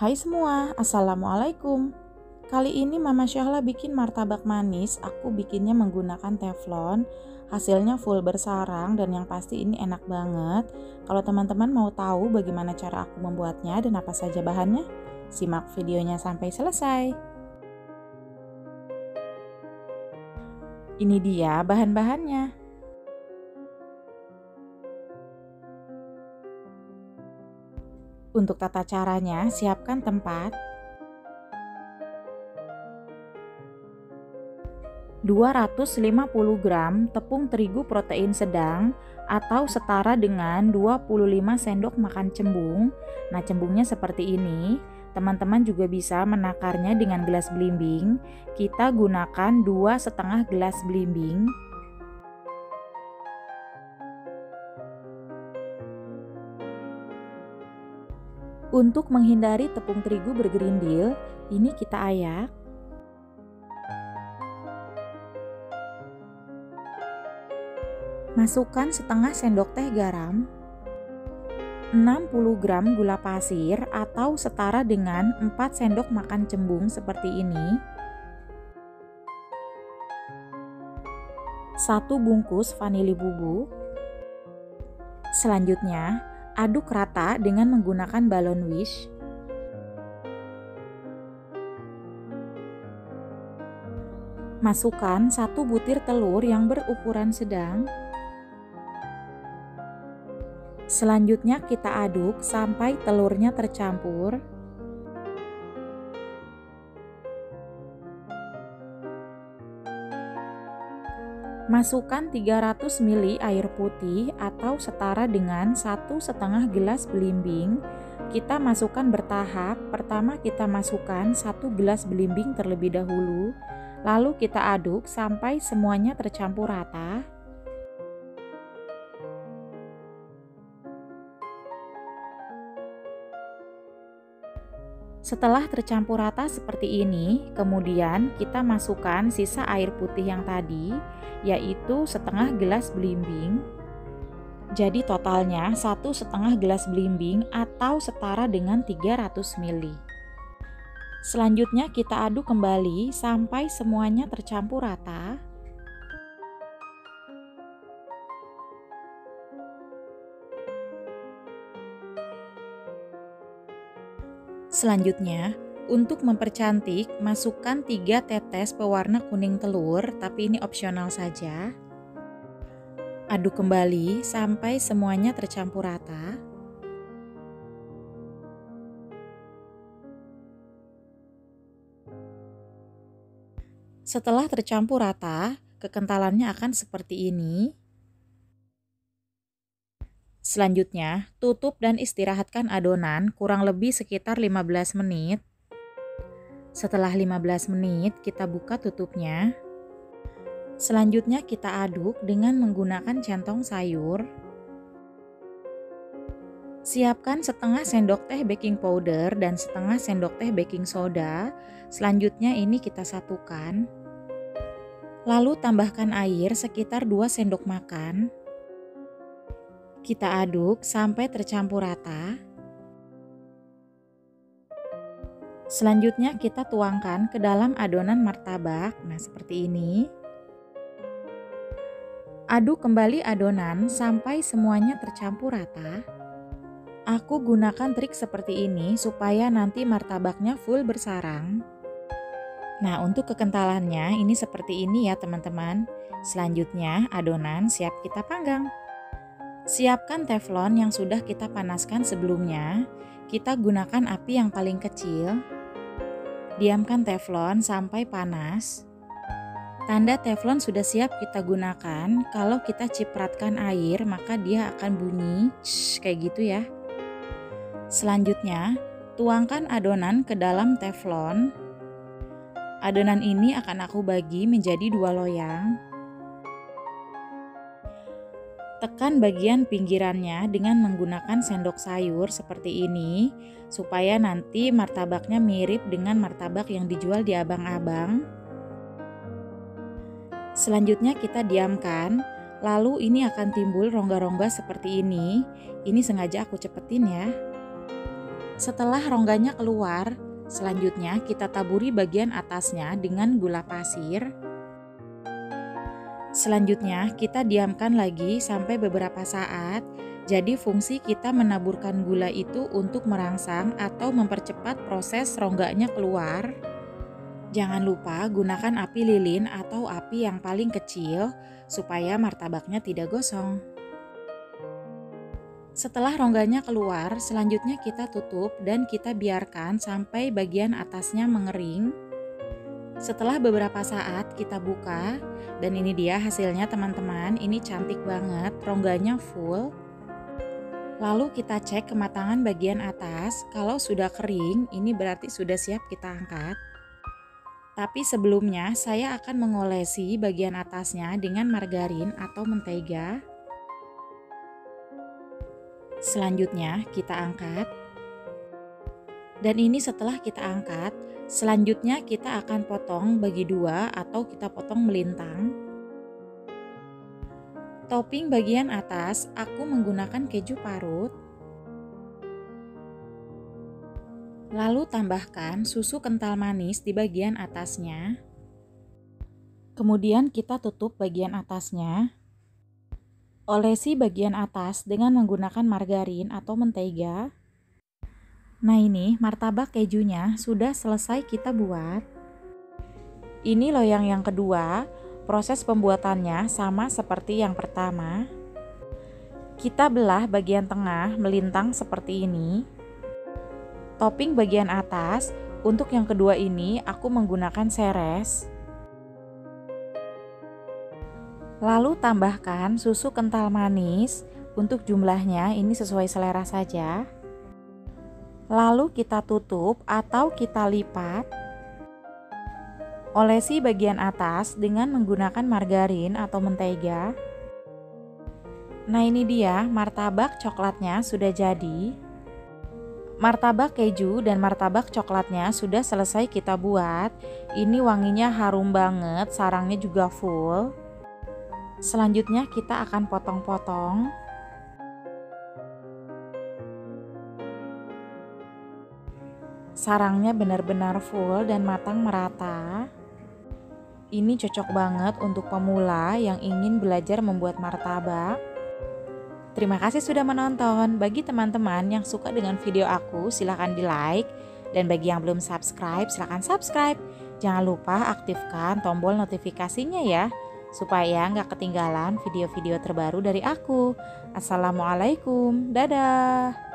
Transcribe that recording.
Hai semua, Assalamualaikum. Kali ini Mama Syahla bikin martabak manis. Aku bikinnya menggunakan teflon. Hasilnya full bersarang dan yang pasti ini enak banget. Kalau teman-teman mau tahu bagaimana cara aku membuatnya dan apa saja bahannya, simak videonya sampai selesai. Ini dia bahan-bahannya. Untuk tata caranya, siapkan tempat, 250 gram tepung terigu protein sedang atau setara dengan 25 sendok makan cembung. Nah, cembungnya seperti ini. Teman-teman juga bisa menakarnya dengan gelas belimbing. Kita gunakan 2,5 gelas belimbing. Untuk menghindari tepung terigu bergerindil, ini kita ayak. Masukkan setengah sendok teh garam, 60 gram gula pasir atau setara dengan 4 sendok makan cembung seperti ini, 1 bungkus vanili bubuk. Selanjutnya, aduk rata dengan menggunakan balon wish. Masukkan 1 butir telur yang berukuran sedang. Selanjutnya kita aduk sampai telurnya tercampur. Masukkan 300 ml air putih atau setara dengan 1,5 gelas belimbing. Kita masukkan bertahap. Pertama kita masukkan 1 gelas belimbing terlebih dahulu. Lalu kita aduk sampai semuanya tercampur rata. Setelah tercampur rata seperti ini, kemudian kita masukkan sisa air putih yang tadi, yaitu setengah gelas belimbing. Jadi totalnya 1,5 gelas belimbing atau setara dengan 300 ml. Selanjutnya kita aduk kembali sampai semuanya tercampur rata. Selanjutnya, untuk mempercantik, masukkan 3 tetes pewarna kuning telur, tapi ini opsional saja. Aduk kembali sampai semuanya tercampur rata. Setelah tercampur rata, kekentalannya akan seperti ini. Selanjutnya, tutup dan istirahatkan adonan kurang lebih sekitar 15 menit. Setelah 15 menit, kita buka tutupnya. Selanjutnya kita aduk dengan menggunakan centong sayur. Siapkan setengah sendok teh baking powder dan setengah sendok teh baking soda. Selanjutnya ini kita satukan. Lalu tambahkan air sekitar 2 sendok makan. Kita aduk sampai tercampur rata. Selanjutnya kita tuangkan ke dalam adonan martabak. Nah, seperti ini. Aduk kembali adonan sampai semuanya tercampur rata. Aku gunakan trik seperti ini supaya nanti martabaknya full bersarang. Nah, untuk kekentalannya ini seperti ini ya teman-teman. Selanjutnya adonan siap kita panggang. Siapkan teflon yang sudah kita panaskan sebelumnya. Kita gunakan api yang paling kecil. Diamkan teflon sampai panas. Tanda teflon sudah siap kita gunakan. Kalau kita cipratkan air, maka dia akan bunyi kayak gitu ya. Selanjutnya, tuangkan adonan ke dalam teflon. Adonan ini akan aku bagi menjadi 2 loyang. Tekan bagian pinggirannya dengan menggunakan sendok sayur seperti ini, supaya nanti martabaknya mirip dengan martabak yang dijual di abang-abang. Selanjutnya kita diamkan, lalu ini akan timbul rongga-rongga seperti ini. Ini sengaja aku cepetin ya. Setelah rongganya keluar, selanjutnya kita taburi bagian atasnya dengan gula pasir. Selanjutnya kita diamkan lagi sampai beberapa saat. Jadi fungsi kita menaburkan gula itu untuk merangsang atau mempercepat proses rongganya keluar. Jangan lupa gunakan api lilin atau api yang paling kecil supaya martabaknya tidak gosong. Setelah rongganya keluar, selanjutnya kita tutup dan kita biarkan sampai bagian atasnya mengering. Setelah beberapa saat kita buka, dan ini dia hasilnya teman-teman, ini cantik banget, rongganya full. Lalu kita cek kematangan bagian atas, kalau sudah kering ini berarti sudah siap kita angkat. Tapi sebelumnya saya akan mengolesi bagian atasnya dengan margarin atau mentega. Selanjutnya kita angkat. Dan ini setelah kita angkat, selanjutnya kita akan potong bagi dua atau kita potong melintang. Topping bagian atas aku menggunakan keju parut. Lalu tambahkan susu kental manis di bagian atasnya. Kemudian kita tutup bagian atasnya. Olesi bagian atas dengan menggunakan margarin atau mentega. Nah ini martabak kejunya sudah selesai kita buat. Ini loyang yang kedua, proses pembuatannya sama seperti yang pertama. Kita belah bagian tengah melintang seperti ini. Topping bagian atas, untuk yang kedua ini aku menggunakan seres. Lalu tambahkan susu kental manis, untuk jumlahnya ini sesuai selera saja. Lalu kita tutup atau kita lipat. Olesi bagian atas dengan menggunakan margarin atau mentega. Nah ini dia martabak coklatnya sudah jadi. Martabak keju dan martabak coklatnya sudah selesai kita buat. Ini wanginya harum banget, sarangnya juga full. Selanjutnya kita akan potong-potong. Sarangnya benar-benar full dan matang merata. Ini cocok banget untuk pemula yang ingin belajar membuat martabak. Terima kasih sudah menonton. Bagi teman-teman yang suka dengan video aku, silahkan di like. Dan bagi yang belum subscribe, silahkan subscribe. Jangan lupa aktifkan tombol notifikasinya ya, supaya nggak ketinggalan video-video terbaru dari aku. Assalamualaikum, dadah.